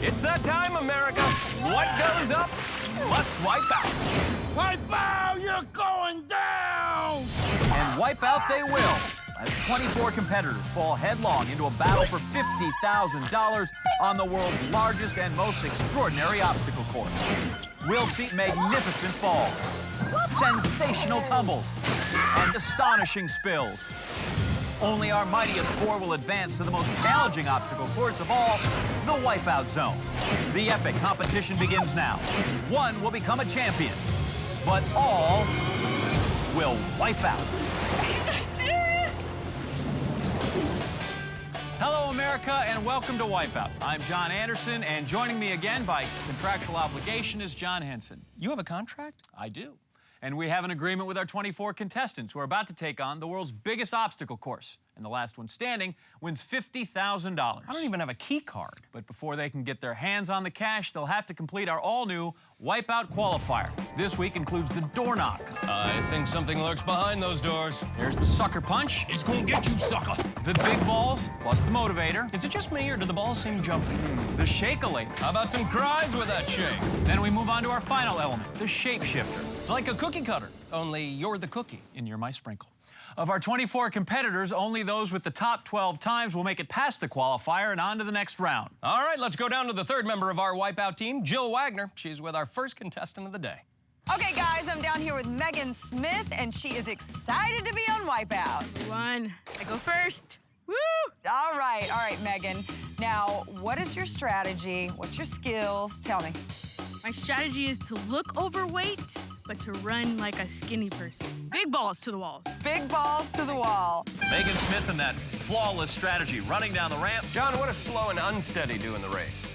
It's that time, America. What goes up must wipe out. Wipe out, you're going down! And wipe out they will, as 24 competitors fall headlong into a battle for $50,000 on the world's largest and most extraordinary obstacle course. We'll see magnificent falls, sensational tumbles, and astonishing spills. Only our mightiest four will advance to the most challenging obstacle course of all, the Wipeout Zone. The epic competition begins now. One will become a champion, but all will wipe out. Hello, America, and welcome to Wipeout. I'm John Anderson, and joining me again by contractual obligation is John Henson. You have a contract? I do. And we have an agreement with our 24 contestants who are about to take on the world's biggest obstacle course. And the last one standing wins $50,000. I don't even have a key card. But before they can get their hands on the cash, they'll have to complete our all-new Wipeout qualifier. This week includes the door knock. I think something lurks behind those doors. There's the sucker punch. It's gonna get you, sucker! The big balls, plus the motivator. Is it just me, or do the balls seem jumpy? The shake-a-lator. How about some cries with that shake? Then we move on to our final element, the shapeshifter. It's like a cookie cutter, only you're the cookie. And you're my sprinkle. Of our 24 competitors, only those with the top 12 times will make it past the qualifier and on to the next round. All right, let's go down to the third member of our Wipeout team, Jill Wagner. She's with our first contestant of the day. Okay, guys, I'm down here with Megan Smith, and she is excited to be on Wipeout. One. I go first. Woo! All right, Megan. Now, what is your strategy? What's your skills? Tell me. My strategy is to look overweight, but to run like a skinny person. Big balls to the walls. Big balls to the wall. Megan Smith and that flawless strategy, running down the ramp. John, what does slow and unsteady do in the race?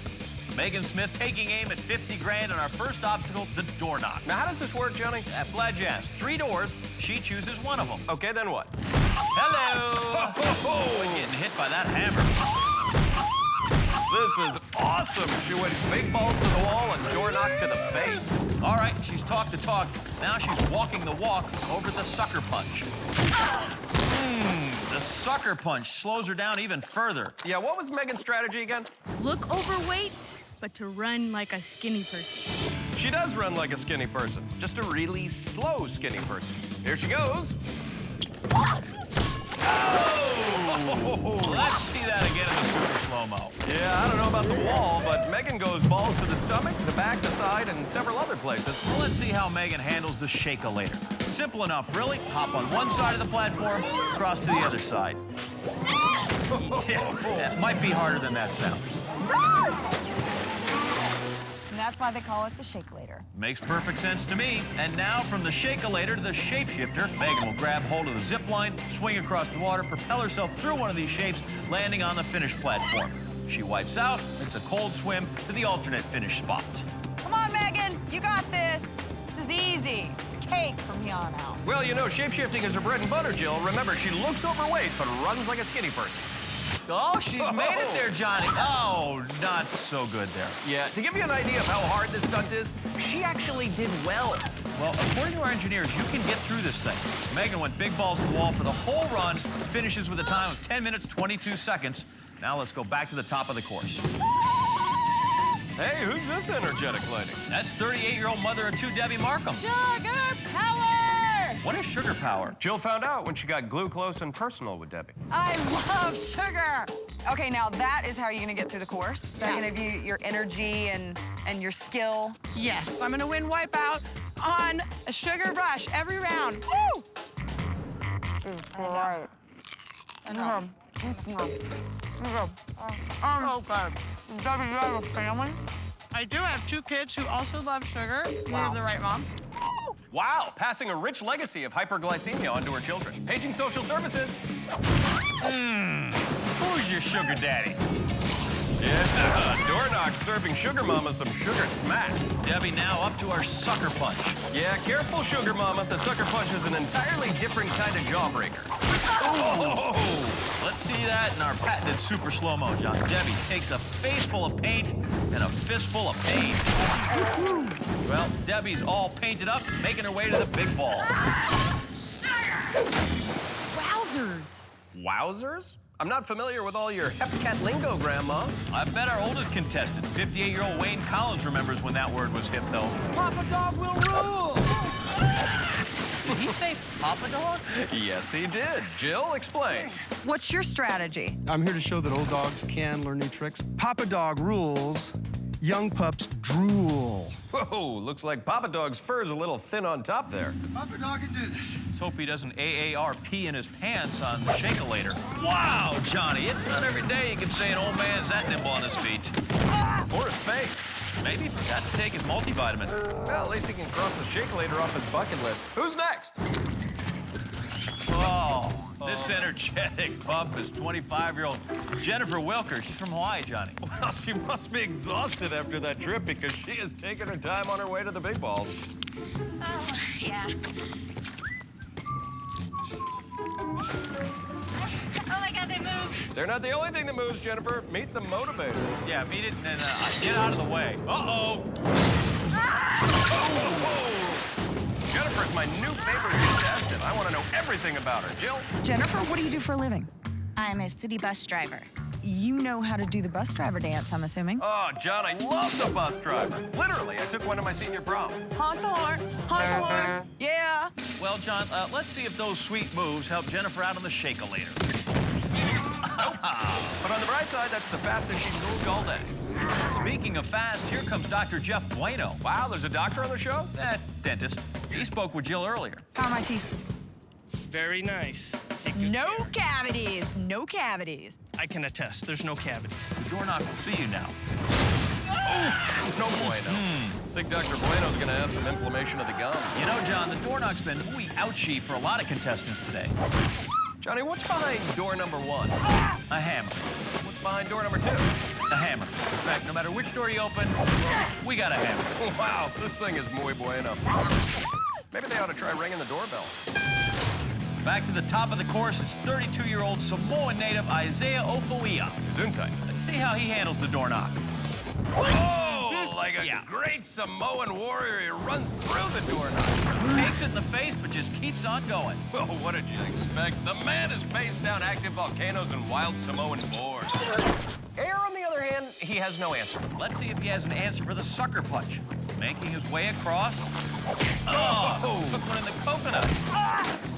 Megan Smith taking aim at 50 grand on our first obstacle, the door knock. Now, how does this work, Johnny? Glad you asked. 3 doors, she chooses one of them. Okay, then what? Hello! Oh, getting hit by that hammer. This is awesome. She went big balls to the wall and door knock to the face. All right, she's talked the talk. Now she's walking the walk over the sucker punch. The sucker punch slows her down even further. Yeah, what was Megan's strategy again? Look overweight, but to run like a skinny person. She does run like a skinny person, just a really slow skinny person. Here she goes. Oh! Let's see that again in the super slow-mo. Yeah, I don't know about the wall, but Megan goes balls to the stomach, the back, the side, and several other places. Well, let's see how Megan handles the shake-a-lator. Simple enough, really. Hop on one side of the platform, cross to the other side. Yeah, it might be harder than that sounds. And that's why they call it the shake-lator. Makes perfect sense to me. And now, from the shake-a-lator to the shapeshifter, Megan will grab hold of the zip line, swing across the water, propel herself through one of these shapes, landing on the finish platform. She wipes out. It's a cold swim to the alternate finish spot. Come on, Megan, you got this. This is easy. It's cake from here on out. Well, you know, shapeshifting is her bread and butter, Jill. Remember, she looks overweight, but runs like a skinny person. Oh, she's made it there, Johnny. Oh, not so good there. Yeah, to give you an idea of how hard this stunt is, she actually did well. Well, according to our engineers, you can get through this thing. Megan went big balls to the wall for the whole run, finishes with a time of 10 minutes, 22 seconds. Now let's go back to the top of the course. Hey, who's this energetic lady? That's 38-year-old mother of 2, Debbie Markham. Sugar power! What is sugar power? Jill found out when she got glue close and personal with Debbie. I love sugar. Okay, now that is how you're gonna get through the course. Is that gonna be your energy and your skill? Yes, I'm gonna win Wipeout on a sugar rush every round. Woo! All right. Okay. Debbie, you have a family? I do have 2 kids who also love sugar. They have the right mom. Wow, passing a rich legacy of hyperglycemia onto her children. Paging social services. Who's your sugar daddy? Yeah, door knock serving sugar mama some sugar smack. Debbie now up to our sucker punch. Yeah, careful, sugar mama. The sucker punch is an entirely different kind of jawbreaker. Oh! Let's see that in our patented super slow-mo, John. Debbie takes a face full of paint and a fistful of pain. Well, Debbie's all painted up, making her way to the big ball. Wowzers. Wowzers? I'm not familiar with all your hepcat lingo, Grandma. I bet our oldest contestant, 58-year-old Wayne Collins, remembers when that word was hip, though. Papa Dog will rule! Did he say Papa Dog? Yes, he did. Jill, explain. What's your strategy? I'm here to show that old dogs can learn new tricks. Papa Dog rules, young pups drool. Whoa, looks like Papa Dog's fur's a little thin on top there. Papa Dog can do this. Let's hope he doesn't AARP in his pants on the Shake-a-later. Wow, Johnny, it's not every day you can say an old man's that nimble on his feet. Or his face. Maybe he forgot to take his multivitamin. Well, at least he can cross the Shake-a-later off his bucket list. Who's next? Oh, this energetic pup is 25-year-old Jennifer Wilker. She's from Hawaii, Johnny. Well, she must be exhausted after that trip because she has taken her time on her way to the big balls. Oh, yeah. Oh my God, they move. They're not the only thing that moves, Jennifer. Meet the motivator. Yeah, meet it and get out of the way. Uh-oh. Jennifer's my new favorite contestant. I want to know everything about her. Jill? Jennifer, what do you do for a living? I'm a city bus driver. You know how to do the bus driver dance, I'm assuming. Oh, John, I love the bus driver. Literally, I took one to my senior prom. Honk the horn, honk the horn. Yeah. Well, John, let's see if those sweet moves help Jennifer out on the Shake-a-later. But on the bright side, that's the fastest she's moved all day. Speaking of fast, here comes Dr. Jeff Bueno. Wow, there's a doctor on the show? Dentist. He spoke with Jill earlier. How are my teeth? Very nice. No cavities, no cavities. I can attest, there's no cavities. The doorknob will see you now. No bueno. Think Dr. Bueno's gonna have some inflammation of the gums. You know, John, the doorknob's been ouchy for a lot of contestants today. Johnny, what's behind door number 1? A hammer. What's behind door number 2? A hammer. In fact, no matter which door you open, we got a hammer. Wow, this thing is muy bueno. Maybe they ought to try ringing the doorbell. Back to the top of the course, it's 32-year-old Samoan native Isaiah Ofoia. Gesundheit. Let's see how he handles the door knock. Oh, like a great Samoan warrior, he runs through the doorknob. Makes it in the face, but just keeps on going. Well, what did you expect? The man has faced down active volcanoes and wild Samoan boars. Air, on the other hand, he has no answer. Let's see if he has an answer for the sucker punch. Making his way across. Oh, took one in the coconut.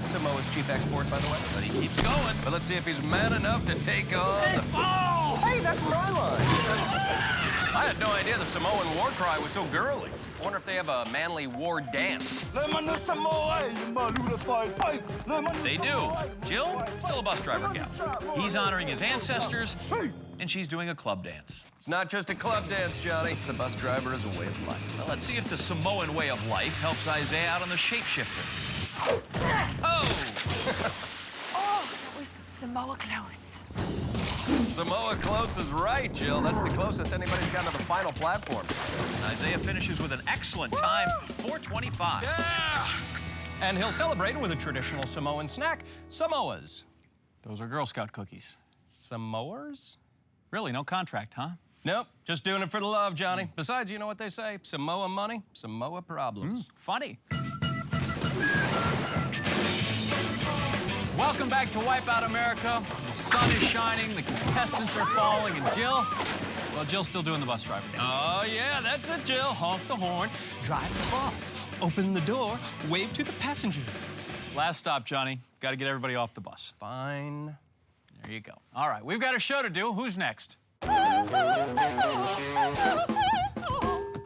Samoa's chief export, by the way. But he keeps going. But let's see if he's man enough to take on... Hey, that's my line. I had no idea the Samoan war cry was so girly. I wonder if they have a manly war dance. They do. Jill, still a bus driver gal. He's honoring his ancestors, and she's doing a club dance. It's not just a club dance, Johnny. The bus driver is a way of life. Well, let's see if the Samoan way of life helps Isaiah out on the shapeshifter. Oh! Oh, that was Samoa close. Samoa close is right, Jill. That's the closest anybody's gotten to the final platform. Isaiah finishes with an excellent time, 4:25. Yeah! And he'll celebrate with a traditional Samoan snack, Samoas. Those are Girl Scout cookies. Samoas? Really, no contract, huh? Nope, just doing it for the love, Johnny. Besides, you know what they say? Samoa money, Samoa problems. Funny. Welcome back to Wipeout America. The sun is shining, the contestants are falling, and Jill, well, Jill's still doing the bus driver. Oh, yeah, that's it, Jill. Honk the horn, drive the bus, open the door, wave to the passengers. Last stop, Johnny. Got to get everybody off the bus. Fine. There you go. All right, we've got a show to do. Who's next?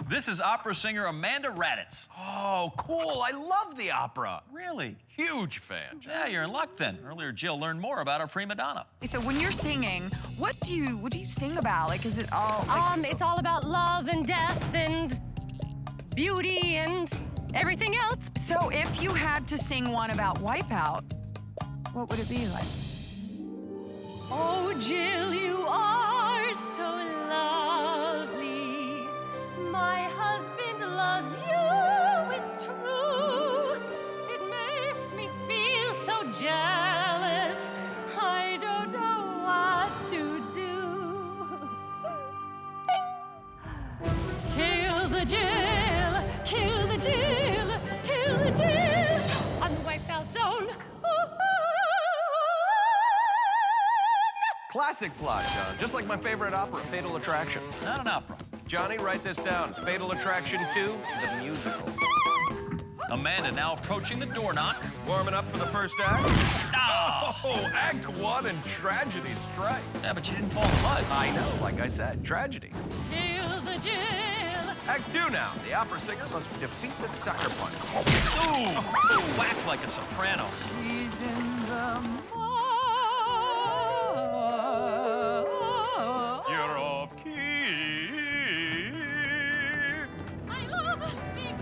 This is opera singer Amanda Raditz. Oh, cool. I love the opera. Really? Huge fan. Yeah, you're in luck then. Earlier, Jill learned more about our prima donna. So when you're singing, what do you sing about? Like, is it all like... It's all about love and death and beauty and everything else. So if you had to sing one about Wipeout, what would it be like? Oh, Jill, you are so lovely. My husband loves you, it's true. It makes me feel so jealous. I don't know what to do. Kill the Jill, kill the Jill, kill the Jill on the Wipeout Zone. Classic plot, John. Just like my favorite opera, Fatal Attraction. Not an opera. Johnny, write this down. Fatal Attraction 2, the musical. Amanda now approaching the door knock. Warming up for the first act? Oh, Act 1 and tragedy strikes. Yeah, but you didn't fall in love. I know, like I said, tragedy. Hail the jail. Act 2 now. The opera singer must defeat the sucker punch. Ooh, whack like a soprano. He's in the You're off key. I love big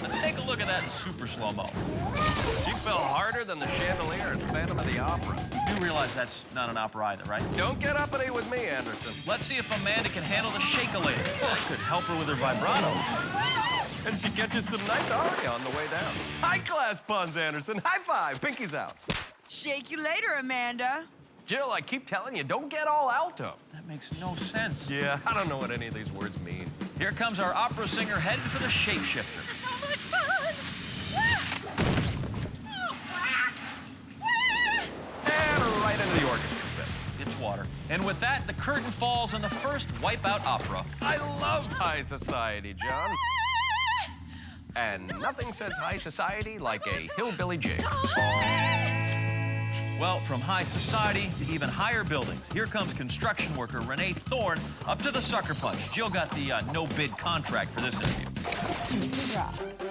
Let's take a look at that in super slow-mo. She fell harder than the chandelier in Phantom of the Opera. You realize that's not an opera either, right? Don't get uppity with me, Anderson. Let's see if Amanda can handle the shake-a-later. That could help her with her vibrato. And she catches some nice aria on the way down. High-class puns, Anderson. High five. Pinky's out. Shake you later, Amanda. Jill, I keep telling you, don't get all alto. That makes no sense. Yeah, I don't know what any of these words mean. Here comes our opera singer headed for the shapeshifter. So much fun. And right into the orchestra pit. It's water. And with that, the curtain falls on the first Wipeout opera. I loved High Society, John. And nothing says high society like a hillbilly jig. Well, from high society to even higher buildings, here comes construction worker Renee Thorne up to the sucker punch. Jill got the no-bid contract for this interview.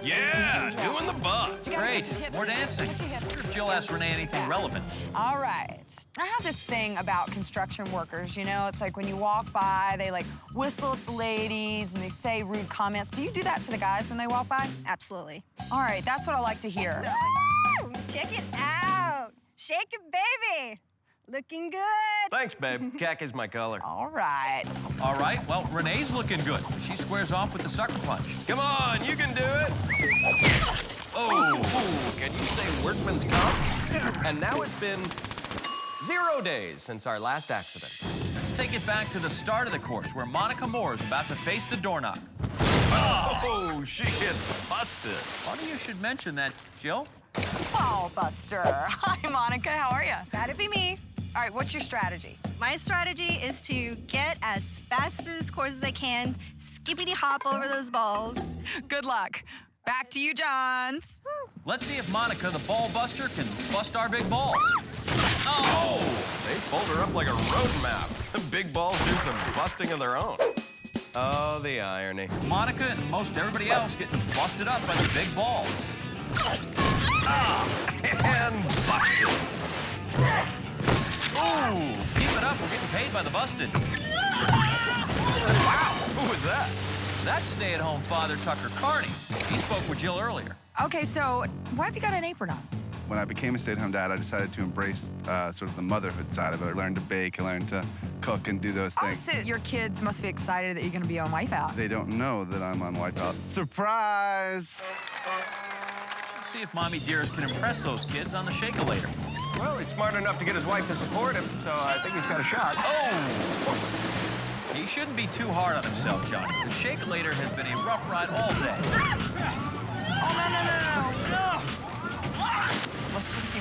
Yeah, doing the buzz. Great, more dancing. Get your hips. Wonder if Jill asked Renee anything relevant. All right. I have this thing about construction workers, you know? It's like when you walk by, they like whistle at the ladies and they say rude comments. Do you do that to the guys when they walk by? Absolutely. All right, that's what I like to hear. Check it out. Shake it, baby. Looking good. Thanks, babe. Khakis my color. All right. All right, well, Renee's looking good. She squares off with the sucker punch. Come on, you can do it. Oh, can you say workman's comp? And now it's been 0 days since our last accident. Let's take it back to the start of the course where Monica Moore is about to face the door knock. Oh, she gets busted. Funny you should mention that, Jill. Ball buster. Hi, Monica. How are you? That'd be me. All right, what's your strategy? My strategy is to get as fast through this course as I can, skippity hop over those balls. Good luck. Back to you, Johns. Let's see if Monica, the ball buster, can bust our big balls. Oh, they fold her up like a road map. Big balls do some busting of their own. Oh, the irony. Monica and most everybody else getting busted up by the big balls. And busted. Ooh, keep it up. We're getting paid by the busted. Wow, who was that? That's stay-at-home father Tucker Carney. He spoke with Jill earlier. Okay, so why have you got an apron on? When I became a stay-at-home dad, I decided to embrace sort of the motherhood side of it. I learned to bake, I learned to cook and do those Oh, things. so your kids must be excited that you're going to be on Wipeout. They don't know that I'm on Wipeout. Surprise! Let's see if Mommy Dearest can impress those kids on the shake-a-later. Well, he's smart enough to get his wife to support him, so I think he's got a shot. Oh! He shouldn't be too hard on himself, Johnny. The shake-a-later has been a rough ride all day. Oh, no. Let's just see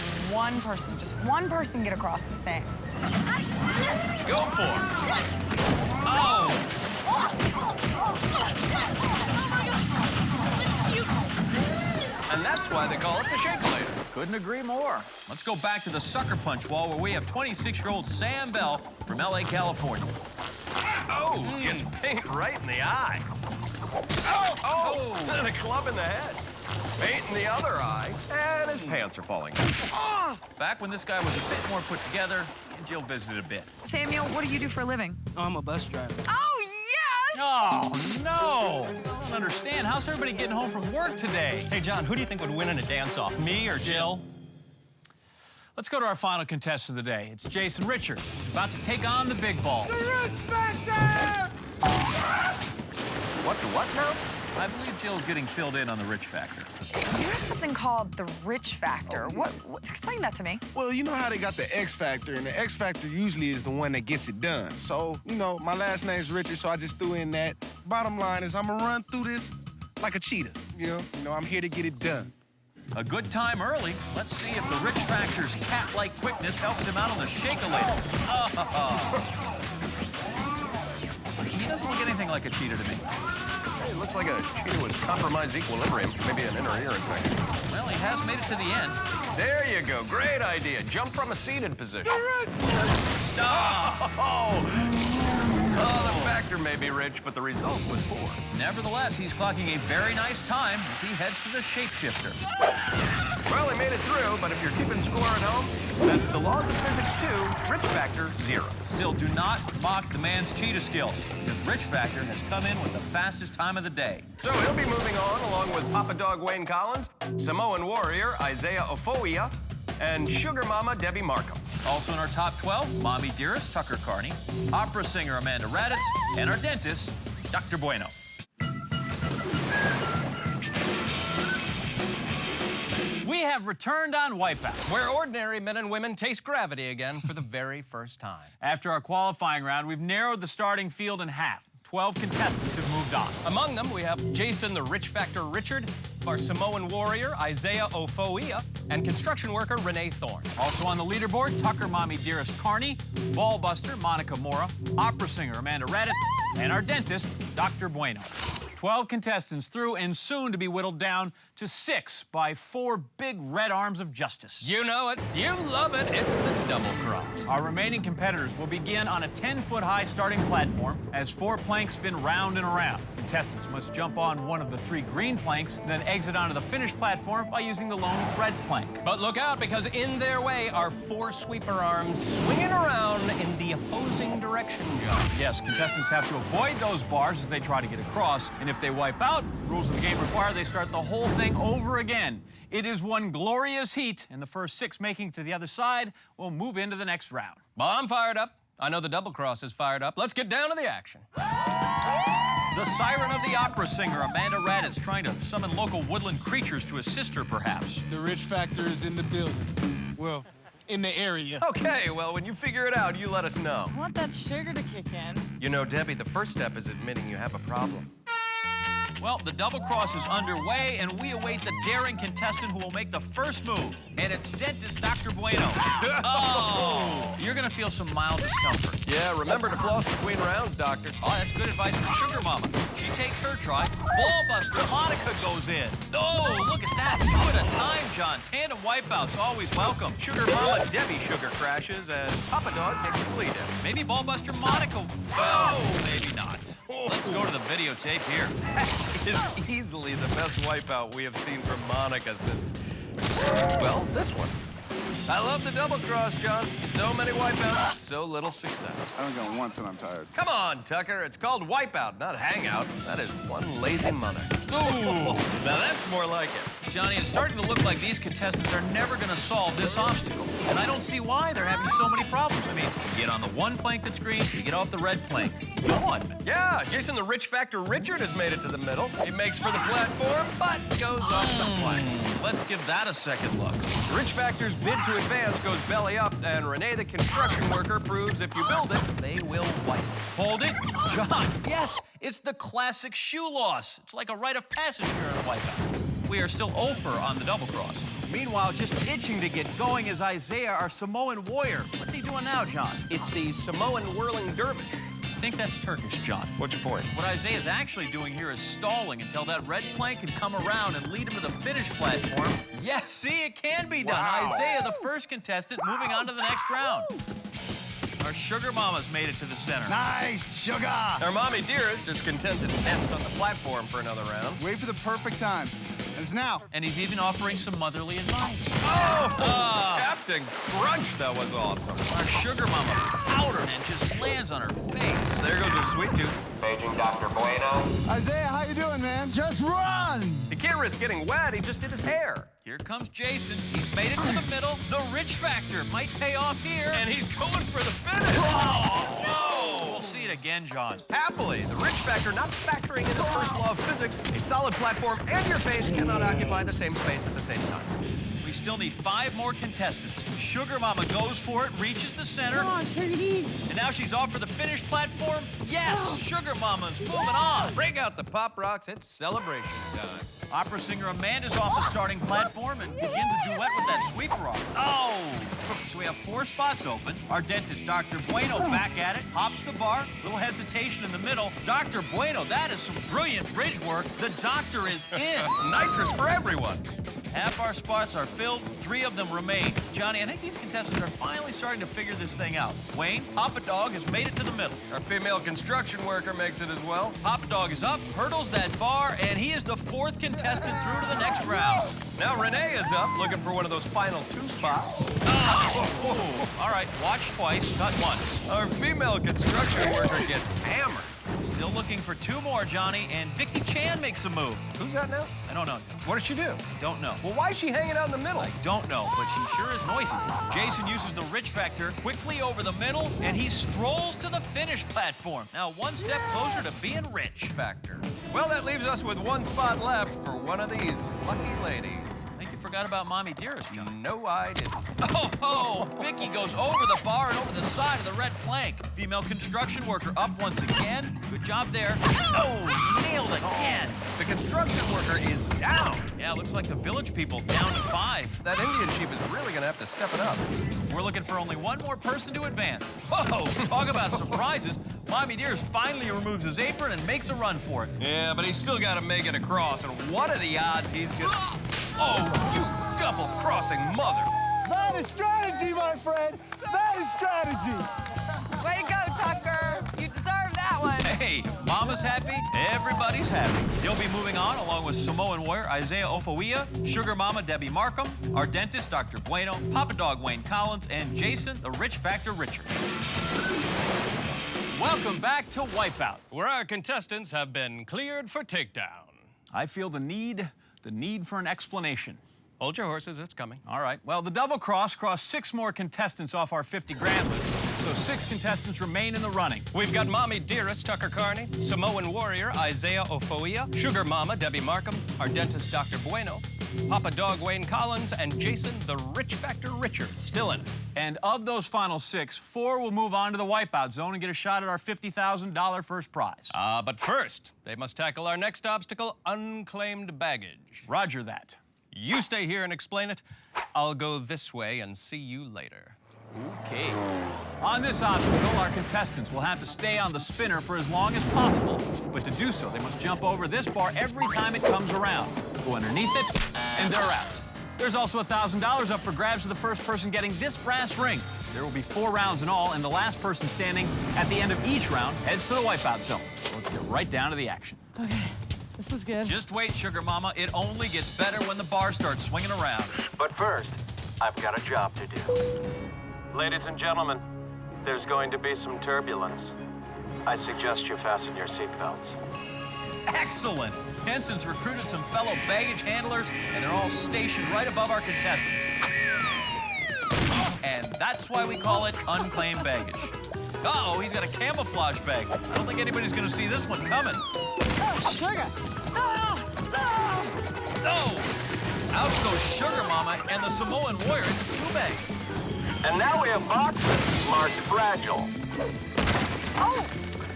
just one person get across this thing. Go for it. Oh! And that's why they call it the shake-a-later. Couldn't agree more. Let's go back to the sucker punch wall where we have 26-year-old Sam Bell from LA, California. Oh, gets paint right in the eye. Oh, and a club in the head. Paint in the other eye, and his pants are falling down. Back when this guy was a bit more put together, and Jill visited a bit. Samuel, what do you do for a living? I'm a bus driver. Oh, yes! Oh, no! I don't understand. How's everybody getting home from work today? Hey, John, who do you think would win in a dance-off, me or Jill? Let's go to our final contestant of the day. It's Jason Richard, who's about to take on the big balls. What now? I believe Jill's getting filled in on the rich factor. You have something called the rich factor. What? Explain that to me. Well, you know how they got the X Factor, and the X Factor usually is the one that gets it done. So, you know, my last name's Richard, so I just threw in that. Bottom line is I'm gonna run through this like a cheetah, you know? I'm here to get it done. A good time early. Let's see if the Rich Factor's cat-like quickness helps him out on the shake-a-later. He doesn't look anything like a cheetah to me. Hey, it looks like a cheetah with compromised equilibrium. Maybe an inner ear infection. Well, he has made it to the end. There you go. Great idea. Jump from a seated position. Oh, the Factor may be rich, but the result was poor. Nevertheless, he's clocking a very nice time as he heads to the shapeshifter. Well, he made it through, but if you're keeping score at home, that's the laws of physics too. Rich Factor, 0. Still, do not mock the man's cheetah skills, because Rich Factor has come in with the fastest time of the day. So he'll be moving on along with Papa Dog Wayne Collins, Samoan Warrior Isaiah Ofoia, and Sugar Mama Debbie Markham. Also in our top 12, Mommy Dearest Tucker Carney, opera singer Amanda Raditz, and our dentist, Dr. Bueno. We have returned on Wipeout, where ordinary men and women taste gravity again for the very first time. After our qualifying round, we've narrowed the starting field in half. 12 contestants have moved on. Among them, we have Jason the Rich Factor Richard, our Samoan Warrior Isaiah Ofoia, and construction worker Renee Thorne. Also on the leaderboard, Tucker Mommy Dearest Carney, ball buster Monica Mora, opera singer Amanda Raditz, and our dentist, Dr. Bueno. 12 contestants through and soon to be whittled down to 6 by 4 big red arms of justice. You know it. You love it. It's the double cross. Our remaining competitors will begin on a 10-foot-high starting platform as 4 planks spin round and around. Contestants must jump on one of the 3 green planks, then exit onto the finished platform by using the lone red plank. But look out, because in their way are 4 sweeper arms swinging around in the opposing direction, John. Yes, contestants have to avoid those bars as they try to get across, and if they wipe out, rules of the game require they start the whole thing over again. It is one glorious heat, and the first 6 making it to the other side will move into the next round. Well, I'm fired up. I know the double cross is fired up. Let's get down to the action. The siren of the opera singer, Amanda Raditz, trying to summon local woodland creatures to assist her, perhaps. The Rich Factor is in the building. Well, in the area. Okay, well, when you figure it out, you let us know. I want that sugar to kick in. You know, Debbie, the first step is admitting you have a problem. Well, the double cross is underway, and we await the daring contestant who will make the first move. And it's dentist Dr. Bueno. Oh! You're gonna feel some mild discomfort. Yeah, remember to floss between rounds, Doctor. Oh, that's good advice from Sugar Mama. She takes her try. Ball buster, Monica goes in. Oh, look at that. 2 at a time, John. Tandem wipeouts, always welcome. Sugar Mama Debbie sugar crashes, and Papa Dog takes a flea dip. Maybe ball buster Monica. Well, maybe not. Let's go to the videotape here. Is easily the best wipeout we have seen from Monica since, well, this one. I love the double cross, John. So many wipeouts, so little success. I don't go once and I'm tired. Come on, Tucker. It's called Wipeout, not Hangout. That is one lazy mother. Ooh, now that's more like it. Johnny, it's starting to look like these contestants are never going to solve this obstacle. And I don't see why they're having so many problems. I mean, you get on the one plank that's green, you get off the red plank. Yawn. Yeah, Jason the Rich Factor Richard has made it to the middle. He makes for the platform, but goes off the plank. Let's give that a second look. Rich Factor's bid to advance goes belly up, and Renee the construction worker proves if you build it, they will wipe. Hold it. John, yes, it's the classic shoe loss. It's like a rite of passage here in a wipeout. We are still 0 on the double cross. Meanwhile, just itching to get going is Isaiah, our Samoan warrior. What's he doing now, John? It's the Samoan whirling dervish. I think that's Turkish, John. What's your point? What Isaiah's actually doing here is stalling until that red plank can come around and lead him to the finish platform. Yes, see, it can be done. Wow. Isaiah, the first contestant, moving on to the next round. Our Sugar Mama's made it to the center. Nice, Sugar! Our Mommy Dearest is content to nest on the platform for another round. Wait for the perfect time. It's now. And he's even offering some motherly advice. Captain Crunch, that was awesome. Our Sugar Mama powdered and just lands on her face. There goes her sweet tooth. Paging Dr. Bueno. Isaiah, how you doing, man? Just run! He can't risk getting wet. He just did his hair. Here comes Jason. He's made it to the middle. The Rich Factor might pay off here. And he's going for the finish. Whoa! We'll see it again, John. Happily, the Rich Factor not factoring in the first law of physics. A solid platform and your face cannot occupy the same space at the same time. We still need 5 more contestants. Sugar Mama goes for it, reaches the center. Come on, Piggy. And now she's off for the finish platform. Yes, Sugar Mama's moving on. Break out the Pop Rocks. It's celebration time. Opera singer Amanda's off the starting platform and begins a duet with that sweeper arm. Oh! So we have 4 spots open. Our dentist, Dr. Bueno, back at it, hops the bar, little hesitation in the middle. Dr. Bueno, that is some brilliant bridge work. The doctor is in. Nitrous for everyone. Half our spots are filled, 3 of them remain. Johnny, I think these contestants are finally starting to figure this thing out. Wayne, Papa Dog has made it to the middle. Our female construction worker makes it as well. Papa Dog is up, hurdles that bar, and he is the 4th contestant through to the next round. Now Renee is up, looking for one of those final 2 spots. Oh. All right, watch twice, cut once. Our female construction worker gets hammered. Still looking for 2 more, Johnny, and Vicky Chan makes a move. Who's that now? I don't know. What did she do? Don't know. Well, why is she hanging out in the middle? I don't know, but she sure is noisy. Jason uses the rich factor quickly over the middle, and he strolls to the finish platform. Now 1 step closer to being rich. Factor. Well, that leaves us with 1 spot left for one of these lucky ladies. I think you forgot about Mommy Dearest, John. No, I didn't. Oh, Vicky goes over the bar and over the side of the red plank. Female construction worker up once again. Good job there. Oh, nailed again. The construction worker is down. Yeah, looks like the village people down to 5. That Indian chief is really gonna have to step it up. We're looking for only 1 more person to advance. Whoa, talk about surprises. Mommy Dearest finally removes his apron and makes a run for it. Yeah, but he's still gotta make it across, and what are the odds he's gonna... Oh, you double-crossing mother. That is strategy, my friend. That is strategy. Way to go, Tucker. You deserve that one. Hey, Mama's happy, everybody's happy. They'll be moving on along with Samoan warrior Isaiah Ofoia, Sugar Mama Debbie Markham, our dentist Dr. Bueno, Papa Dog Wayne Collins, and Jason the Rich Factor Richard. Welcome back to Wipeout, where our contestants have been cleared for takedown. I feel the need for an explanation. Hold your horses, it's coming. All right. Well, the double crossed 6 more contestants off our 50 grand list, so 6 contestants remain in the running. We've got Mommy Dearest Tucker Carney, Samoan warrior Isaiah Ofoia, Sugar Mama Debbie Markham, our dentist Dr. Bueno, Papa Dog Wayne Collins, and Jason the Rich Factor Richard still in it. And of those final 6, 4 will move on to the Wipeout Zone and get a shot at our $50,000 first prize. But first, they must tackle our next obstacle, unclaimed baggage. Roger that. You stay here and explain it. I'll go this way and see you later. Okay. On this obstacle, our contestants will have to stay on the spinner for as long as possible. But to do so, they must jump over this bar every time it comes around, go underneath it, and they're out. There's also $1,000 up for grabs for the first person getting this brass ring. There will be 4 rounds in all, and the last person standing at the end of each round heads to the Wipeout Zone. Let's get right down to the action. Okay, this is good. Just wait, Sugar Mama. It only gets better when the bar starts swinging around. But first, I've got a job to do. Ladies and gentlemen, there's going to be some turbulence. I suggest you fasten your seatbelts. Excellent! Henson's recruited some fellow baggage handlers, and they're all stationed right above our contestants. And that's why we call it unclaimed baggage. Uh-oh, he's got a camouflage bag. I don't think anybody's gonna see this one coming. Oh, sugar! No! Out goes Sugar Mama and the Samoan warrior into 2 bags. And now we have boxes marked fragile. Oh!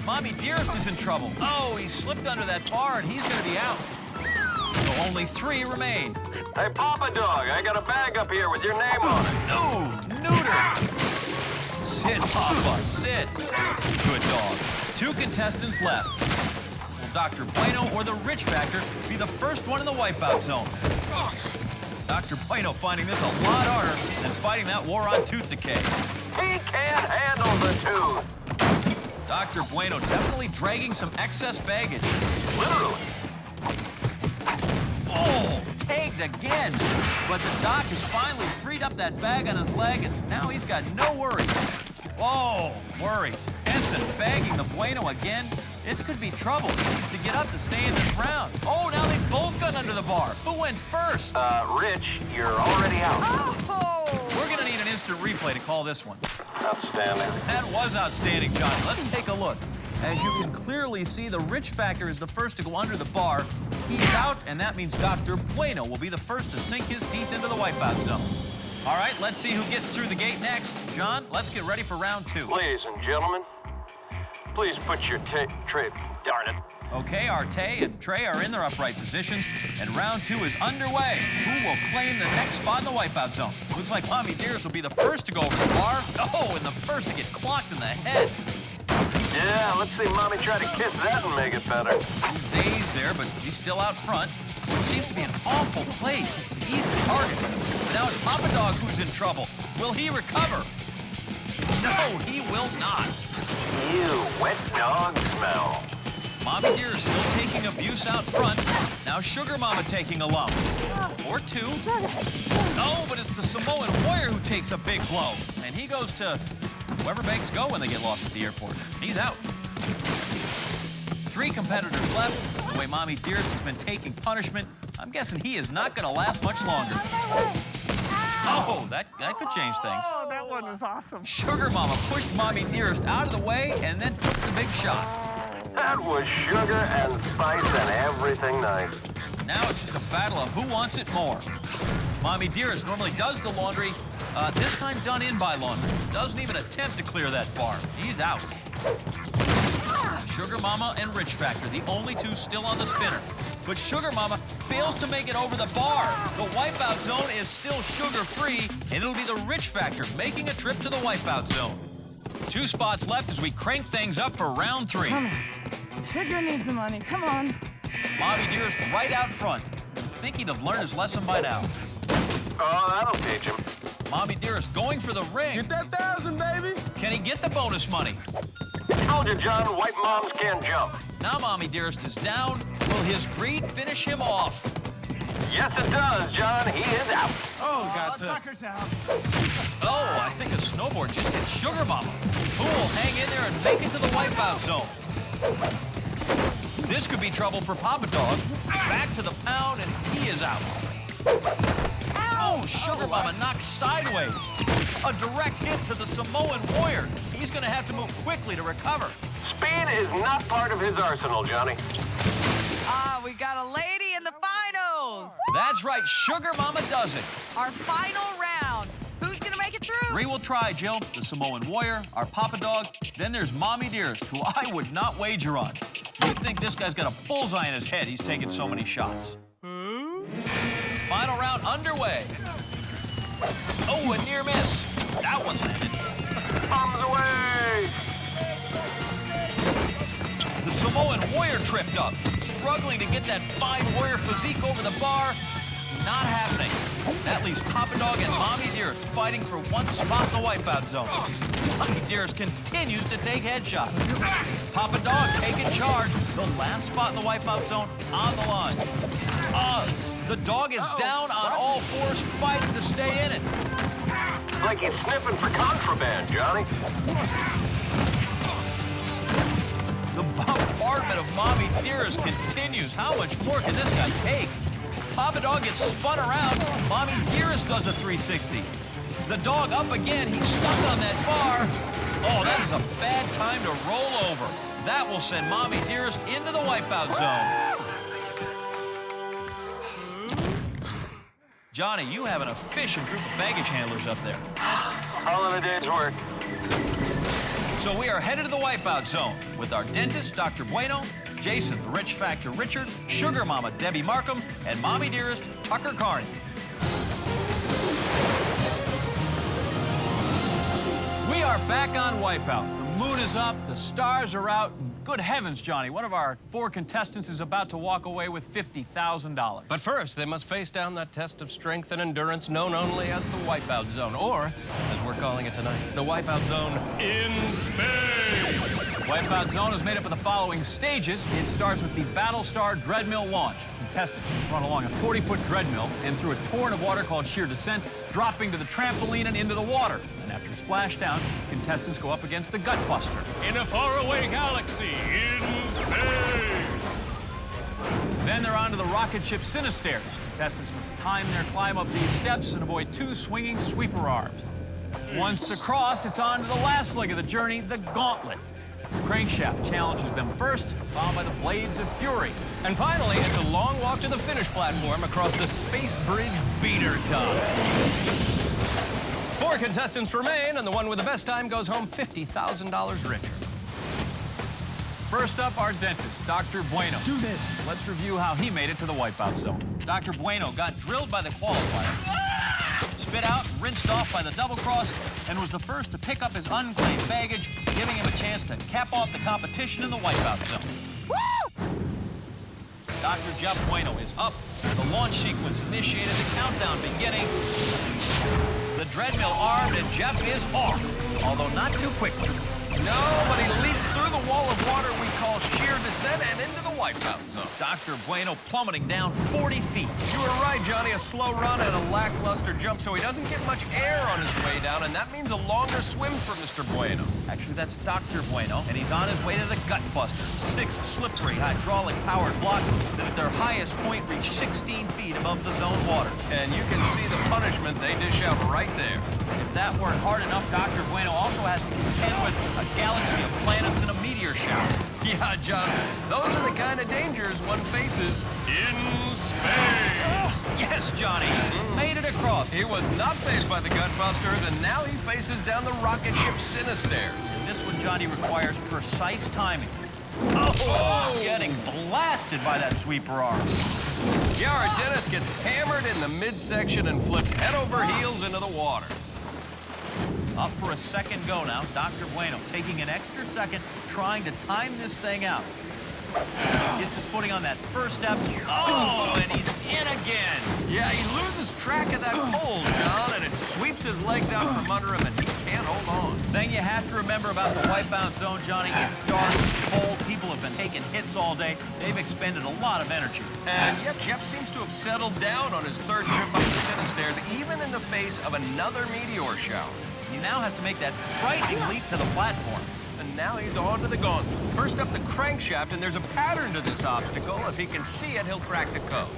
Mommy Dearest is in trouble. Oh, he slipped under that bar and he's gonna be out. So only 3 remain. Hey, Papa Dog, I got a bag up here with your name on it. No! Neuter! Sit, Papa, sit. Good dog. 2 contestants left. Will Dr. Bueno or the Rich Factor be the first one in the Wipeout Zone? Dr. Bueno finding this a lot harder than fighting that war on tooth decay. He can't handle the tooth. Dr. Bueno definitely dragging some excess baggage. Literally. Oh, tagged again. But the doc has finally freed up that bag on his leg, and now he's got no worries. Oh, worries. Henson bagging the Bueno again. This could be trouble. He needs to get up to stay in this round. Oh, now they've both gone under the bar. Who went first? Rich, you're already out. Oh! We're gonna need an instant replay to call this one. Outstanding. That was outstanding, Johnny. Let's take a look. As you can clearly see, the Rich Factor is the first to go under the bar. He's out, and that means Dr. Bueno will be the first to sink his teeth into the Wipeout Zone. All right, let's see who gets through the gate next. John, let's get ready for round 2. Ladies and gentlemen, please put your tray... Darn it. Okay, Arte and Trey are in their upright positions, and round 2 is underway. Who will claim the next spot in the wipeout zone? Looks like Mommy Dearest will be the first to go over the bar. Oh, and the first to get clocked in the head. Yeah, let's see Mommy try to kiss that and make it better. Dazed there, but he's still out front. It seems to be an awful place. Easy target. Now it's Papa Dog who's in trouble. Will he recover? No, he will not. You wet dog smell. Mommy Dear is still taking abuse out front. Now Sugar Mama taking a lump. Or 2. No, but it's the Samoan Warrior who takes a big blow. And he goes to wherever banks go when they get lost at the airport. He's out. 3 competitors left. The way Mommy Dearest has been taking punishment, I'm guessing he is not going to last much longer. Oh, that could change things. Oh, that one was awesome. Sugar Mama pushed Mommy Dearest out of the way and then took the big shot. That was sugar and spice and everything nice. Now it's just a battle of who wants it more. Mommy Dearest normally does the laundry, this time done in by laundry. Doesn't even attempt to clear that bar. He's out. Sugar Mama and Rich Factor, the only 2 still on the spinner. But Sugar Mama fails to make it over the bar. The wipeout zone is still sugar-free, and it'll be the Rich Factor making a trip to the wipeout zone. 2 spots left as we crank things up for round 3. Come on. Sugar needs the money. Come on. Mommy Dearest right out front. I think he'd have learned his lesson by now. Oh, that'll teach him. Mommy Dearest going for the ring. Get that 1,000, baby. Can he get the bonus money? Told you, John, white moms can't jump. Now Mommy Dearest is down. Will his greed finish him off? Yes, it does, John. He is out. Oh, got to. Tucker's out. Oh, I think a snowboard just hit Sugar Mama. Who will hang in there and make it to the wipeout zone? This could be trouble for Papa Dog. Back to the pound, and he is out. Oh, Sugar Mama knocked sideways. A direct hit to the Samoan Warrior. He's going to have to move quickly to recover. Speed is not part of his arsenal, Johnny. We got a lady in the finals. That's right, Sugar Mama does it. Our final round. Who's gonna make it through? 3 will try, Jill. The Samoan Warrior, our Papa Dog. Then there's Mommy Dearest, who I would not wager on. You'd think this guy's got a bullseye in his head. He's taken so many shots. Final round underway. Oh, a near miss. That one landed. Bombs away! The Samoan Warrior tripped up, struggling to get that fine Warrior physique over the bar. Not happening. That leaves Papa Dog and Mommy Dearest fighting for 1 spot in the wipeout zone. Mommy Dearest continues to take headshots. Papa Dog taking charge. The last spot in the wipeout zone on the line. The dog is down on all 4s, fighting to stay in it. Like he's sniffing for contraband, Johnny. The bombardment of Mommy Dearest continues. How much more can this guy take? Papa Dog gets spun around. Mommy Dearest does a 360. The dog up again. He's stuck on that bar. Oh, that is a bad time to roll over. That will send Mommy Dearest into the wipeout zone. Johnny, you have an efficient group of baggage handlers up there. All in a day's work. So we are headed to the wipeout zone with our dentist, Dr. Bueno, Jason, the Rich Factor Richard, Sugar Mama, Debbie Markham, and Mommy Dearest, Tucker Carney. We are back on Wipeout. The moon is up, the stars are out. Good heavens, Johnny, one of our 4 contestants is about to walk away with $50,000. But first, they must face down that test of strength and endurance known only as the Wipeout Zone, or, as we're calling it tonight, the Wipeout Zone in space. Wipeout Zone is made up of the following stages. It starts with the Battlestar Dreadmill launch. Contestants must run along a 40-foot Dreadmill and through a torrent of water called sheer descent, dropping to the trampoline and into the water. And after splashdown, contestants go up against the Gutbuster. In a faraway galaxy in space. Then they're on to the rocket ship Sinistairs. Contestants must time their climb up these steps and avoid 2 swinging sweeper arms. Once across, it's on to the last leg of the journey, the Gauntlet. The crankshaft challenges them first, followed by the Blades of Fury. And finally, it's a long walk to the finish platform across the Space Bridge beater top. 4 contestants remain, and the one with the best time goes home $50,000 richer. First up, our dentist, Dr. Bueno. Do this. Let's review how he made it to the wipeout zone. Dr. Bueno got drilled by the qualifier, spit out and rinsed off by the double cross, and was the first to pick up his unclaimed baggage, giving him a chance to cap off the competition in the wipeout zone. Dr. Jeff Bueno is up. The launch sequence initiated, the countdown beginning. The Dreadmill armed, and Jeff is off, although not too quickly. No, but he leaps through the wall of water we call sheer descent and into the wipeout zone. Dr. Bueno plummeting down 40 feet. You were right, Johnny. A slow run and a lackluster jump, so he doesn't get much air on his way down, and that means a longer swim for Mr. Bueno. Actually, that's Dr. Bueno, and he's on his way to the Gutbuster. 6 slippery, hydraulic-powered blocks that at their highest point reach 16 feet above the zone waters. And you can see the punishment they dish out right there. If that weren't hard enough, Dr. Bueno also has to contend with a galaxy of planets and a meteor shower. Yeah, John, those are the kind of dangers one faces in space. Yes, Johnny, he's made it across. He was not faced by the Gutbusters, and now he faces down the rocket ship Sinistairs. This one, Johnny, requires precise timing. Oh! Getting blasted by that sweeper arm. Yeah, our dentist gets hammered in the midsection and flipped head over heels into the water. Up for a second go now. Dr. Bueno taking an extra second, trying to time this thing out. Gets his footing on that first step. Oh, and he's in again. Yeah, he loses track of that pole, John, and it sweeps his legs out from under him, and he can't hold on. Thing you have to remember about the wipeout zone, Johnny, it's dark, it's cold, people have been taking hits all day. They've expended a lot of energy. And yet Jeff seems to have settled down on his third trip up the Sinistairs, even in the face of another meteor shower. He now has to make that frightening leap to the platform. And now he's on to the gauntlet. First up the crankshaft, and there's a pattern to this obstacle. If he can see it, he'll crack the code.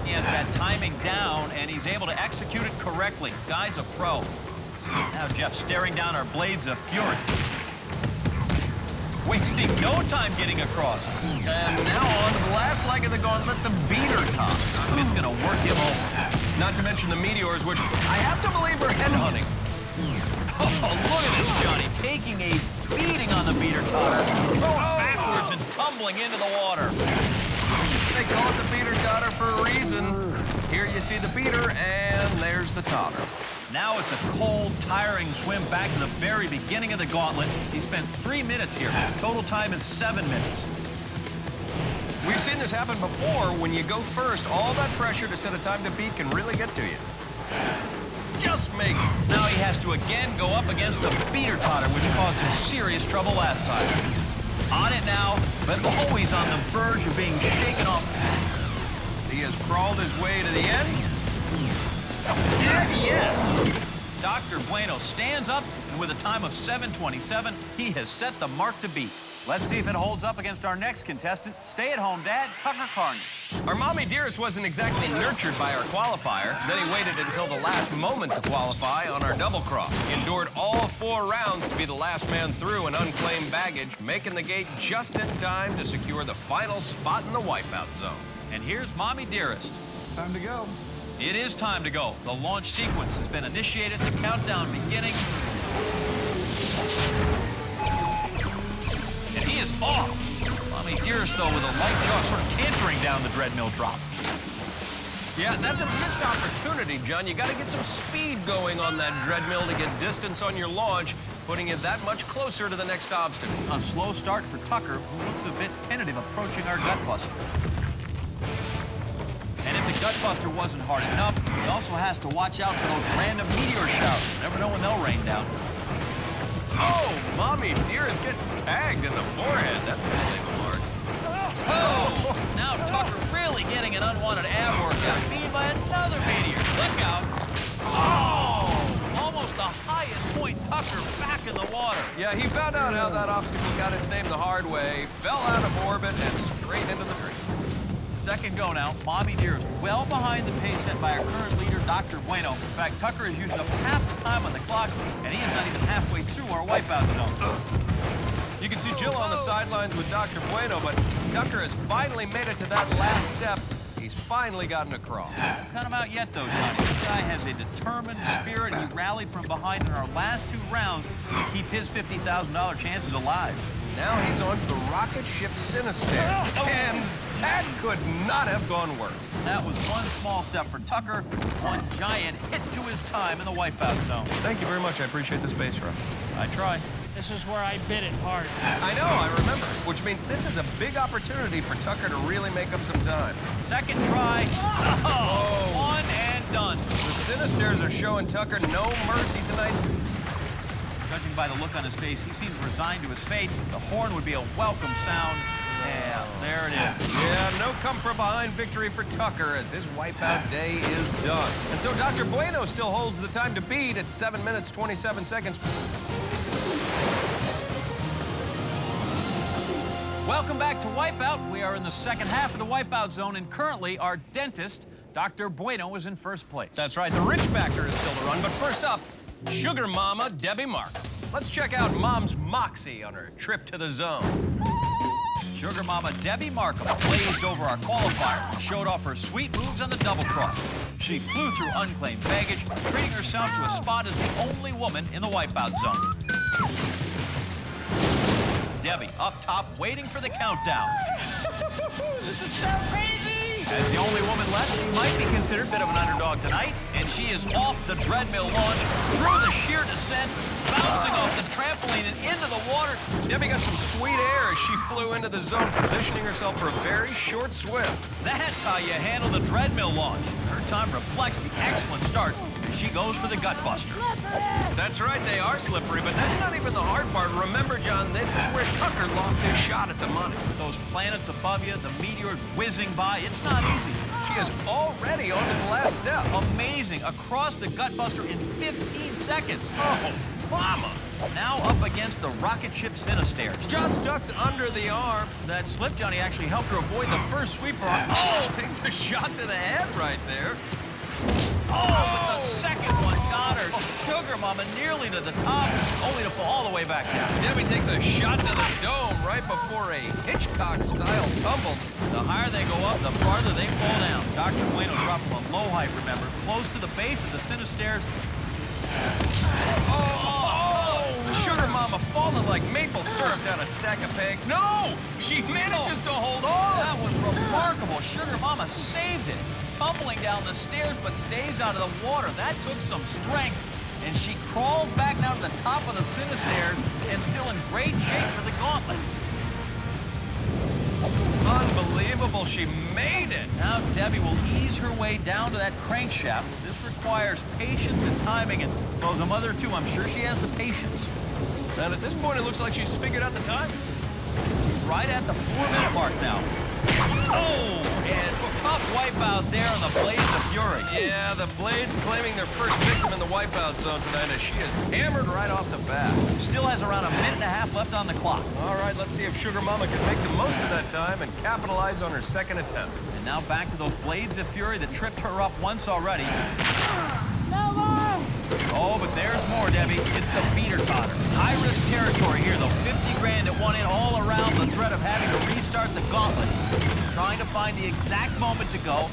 He has that timing down, and he's able to execute it correctly. Guy's a pro. Now Jeff staring down our blades of fury. Wasting no time getting across. And now on to the last leg of the gauntlet, the beater top. It's gonna work him over. Not to mention the meteors, which I have to believe are headhunting. Oh, look at this, Johnny, taking a beating on the beater totter, going backwards and tumbling into the water. They call it the beater totter for a reason. Here you see the beater, and there's the totter. Now it's a cold, tiring swim back to the very beginning of the gauntlet. He spent 3 minutes here. Total time is 7 minutes. We've seen this happen before. When you go first, all that pressure to set a time to beat can really get to you. Just makes. Now he has to again go up against the beater totter, which caused him serious trouble last time. On it now, but always on the verge of being shaken off. He has crawled his way to the end. Dr. Bueno stands up, and with a time of 7:27, he has set the mark to beat. Let's see if it holds up against our next contestant, stay-at-home dad, Tucker Carney. Our mommy dearest wasn't exactly nurtured by our qualifier. Then he waited until the last moment to qualify on our double cross. He endured all 4 rounds to be the last man through an unclaimed baggage, making the gate just in time to secure the final spot in the wipeout zone. And here's mommy dearest. Time to go. It is time to go. The launch sequence has been initiated, the countdown beginning. And he is off. Mommy dearest, though, with a light jog, sort of cantering down the Dreadmill drop. Yeah, that's a missed opportunity, John. You got to get some speed going on that Dreadmill to get distance on your launch, putting it that much closer to the next obstacle. A slow start for Tucker, who looks a bit tentative approaching our Gutbuster. And if the Gutbuster wasn't hard enough, he also has to watch out for those random meteor showers. Never know when they'll rain down. Oh, mommy dearest getting tagged in the forehead. That's gonna leave a mark. Oh! Now Tucker really getting an unwanted ab workout, beat by another meteor. Look out! Oh! Almost the highest point. Tucker back in the water. Yeah, he found out how that obstacle got its name the hard way, fell out of orbit, and straight into the drain. Second go now. Mommy dearest well behind the pace set by our current leader, Dr. Bueno. In fact, Tucker has used up half the time on the clock, and he is not even halfway through our wipeout zone. You can see Jill on the sidelines with Dr. Bueno, but Tucker has finally made it to that last step. He's finally gotten across. Don't cut him out yet, though, Johnny. This guy has a determined spirit. He rallied from behind in our last 2 rounds to keep his $50,000 chances alive. Now he's on to the rocket ship Sinister. And that could not have gone worse. That was one small step for Tucker, one giant hit to his time in the wipeout zone. Thank you very much. I appreciate the space, Ruff. I try. This is where I bit it hard. I know, I remember. Which means this is a big opportunity for Tucker to really make up some time. Second try. Oh, one and done. The Sinisters are showing Tucker no mercy tonight. Judging by the look on his face, he seems resigned to his fate. The horn would be a welcome sound. Yeah, there it is. Yeah, no come from behind victory for Tucker as his wipeout day is done. And so Dr. Bueno still holds the time to beat at 7 minutes, 27 seconds. Welcome back to Wipeout. We are in the second half of the Wipeout zone, and currently our dentist, Dr. Bueno, is in first place. That's right, the Rich Factor is still to run, but first up, Sugar Mama Debbie Markham. Let's check out Mom's moxie on her trip to the zone. Sugar Mama Debbie Markham blazed over our qualifier and showed off her sweet moves on the double cross. She flew through unclaimed baggage, treating herself to a spot as the only woman in the Wipeout zone. Debbie up top, waiting for the countdown. This is so crazy! As the only woman left, she might be considered a bit of an underdog tonight, and she is off the Dreadmill launch, through the sheer descent, bouncing off the trampoline and into the water. Debbie got some sweet air as she flew into the zone, positioning herself for a very short swim. That's how you handle the Dreadmill launch. Her time reflects the excellent start as she goes for the gut buster. That's right, they are slippery, but that's not even the hard part. Remember, John, this is where Tucker lost his shot at the money. Those planets above you, the meteors whizzing by, it's not easy. She is already on to the last step. Amazing, across the gut buster in 15 seconds. Oh, mama! Now up against the rocket ship Sinistairs. Just ducks under the arm. That slip, Johnny, actually helped her avoid the first sweeper. Oh, takes a shot to the head right there. Oh, but the second one got her. Sugar Mama nearly to the top, only to fall all the way back down. Debbie takes a shot to the dome right before a Hitchcock-style tumble. The higher they go up, the farther they fall down. Dr. Bueno dropped from a low height, remember, close to the base of the Sinistairs. Sugar Mama falling like maple syrup down a stack of pancakes. No! She manages to hold on! That was remarkable. Sugar Mama saved it. Tumbling down the stairs, but stays out of the water. That took some strength. And she crawls back now to the top of the Sinistairs and still in great shape for the gauntlet. Unbelievable, she made it. Now Debbie will ease her way down to that crankshaft. This requires patience and timing, and well, as a mother too, I'm sure she has the patience. And at this point, it looks like she's figured out the time. She's right at the 4-minute mark now. Oh, and tough wipeout there on the Blades of Fury. Yeah, the Blades claiming their first victim in the wipeout zone tonight as she is hammered right off the bat. Still has around a minute and a half left on the clock. All right, let's see if Sugar Mama can make the most of that time and capitalize on her second attempt. And now back to those Blades of Fury that tripped her up once already. No more! Oh, but there's more, Debbie. It's the beater totter. High-risk territory here, though. 50 grand that won in all around the threat of having to restart the gauntlet. Trying to find the exact moment to go.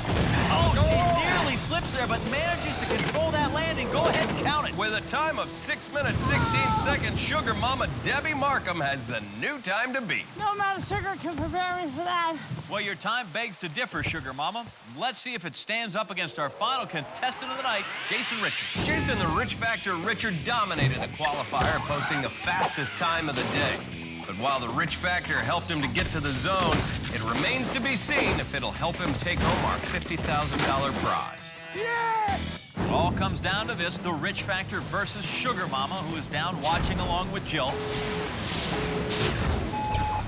Oh, she nearly slips there, but manages to control that landing. Go ahead and count it. With a time of 6 minutes, 16 seconds, Sugar Mama Debbie Markham has the new time to beat. No amount of sugar can prepare me for that. Well, your time begs to differ, Sugar Mama. Let's see if it stands up against our final contestant of the night, Jason Richard. Jason the Rich Factor Richard dominated the qualifier, posting the fastest time of the day. But while the Rich Factor helped him to get to the zone, it remains to be seen if it'll help him take home our $50,000 prize. Yeah! It all comes down to this, the Rich Factor versus Sugar Mama, who is down watching along with Jill.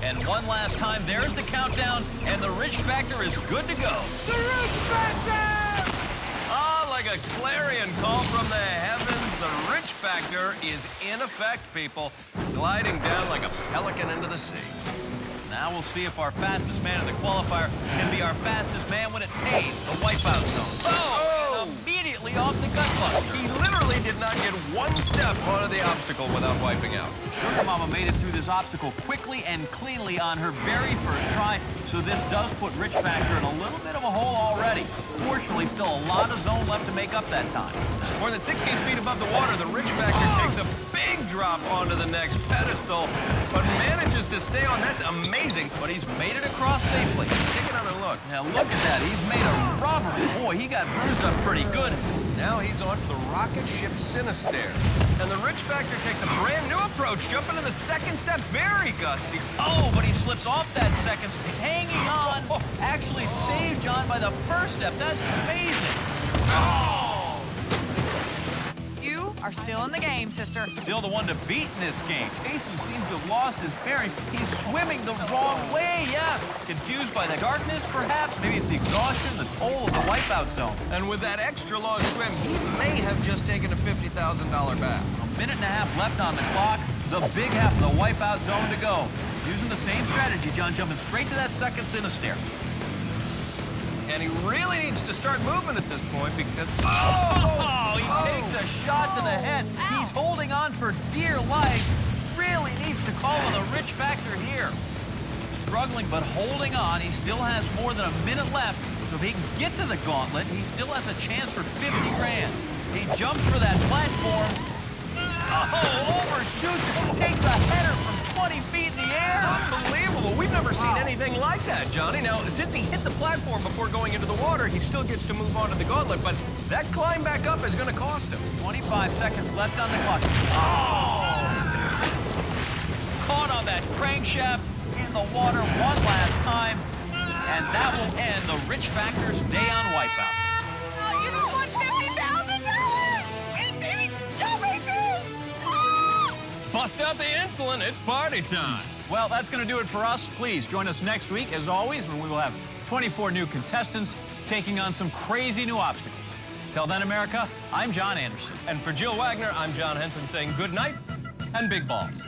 And one last time, there's the countdown, and the Rich Factor is good to go. The Rich Factor! Ah, like a clarion call from the heavens, the Rich Factor is in effect, people, gliding down like a pelican into the sea. Now we'll see if our fastest man in the qualifier can be our fastest man when it pays, the wipeout zone. Oh! And immediately off the gut buster. He literally did not get one step onto the obstacle without wiping out. Sugar Mama made it through this obstacle quickly and cleanly on her very first try, so this does put Rich Factor in a little bit of a hole already. Fortunately, still a lot of zone left to make up that time. More than 16 feet above the water, the Rich Factor takes a big drop onto the next pedestal, but manages to to stay on. That's amazing. But he's made it across safely. Take another look. Now look at that. He's made a rubber. Boy, he got bruised up pretty good. Now he's on to the rocket ship Sinister. And the Rich Factor takes a brand new approach, jumping to the second step. Very gutsy. Oh, but he slips off that second step. Hanging on. Actually saved John by the first step. That's amazing. Oh! You are still in the game, sister. Still the one to beat in this game. Jason seems to have lost his bearings. He's swimming the wrong way, yeah. Confused by the darkness, perhaps. Maybe it's the exhaustion, the toll of the wipeout zone. And with that extra long swim, he may have just taken a $50,000 bath. A minute and a half left on the clock. The big half of the wipeout zone to go. Using the same strategy, John, jumping straight to that second Sinister. And he really needs to start moving at this point because... He takes a shot to the head. He's holding on for dear life. Really needs to call on the Rich Factor here. Struggling, but holding on. He still has more than a minute left. So if he can get to the gauntlet, he still has a chance for 50 grand. He jumps for that platform. Oh, overshoots. Takes a header from 20 feet in the air. Unbelievable. We've never seen anything like that, Johnny. Now, since he hit the platform before going into the water, he still gets to move on to the gauntlet, but that climb back up is going to cost him. 25 seconds left on the clock. Oh! Caught on that crankshaft in the water one last time, and that will end the Rich Factor's day on Wipeout. Oh, you just won $50,000! And baby jawbreakers! Ah! Bust out the insulin. It's party time. Well, that's going to do it for us. Please join us next week, as always, when we will have 24 new contestants taking on some crazy new obstacles. Till then, America, I'm John Anderson. And for Jill Wagner, I'm John Henson saying good night and big balls.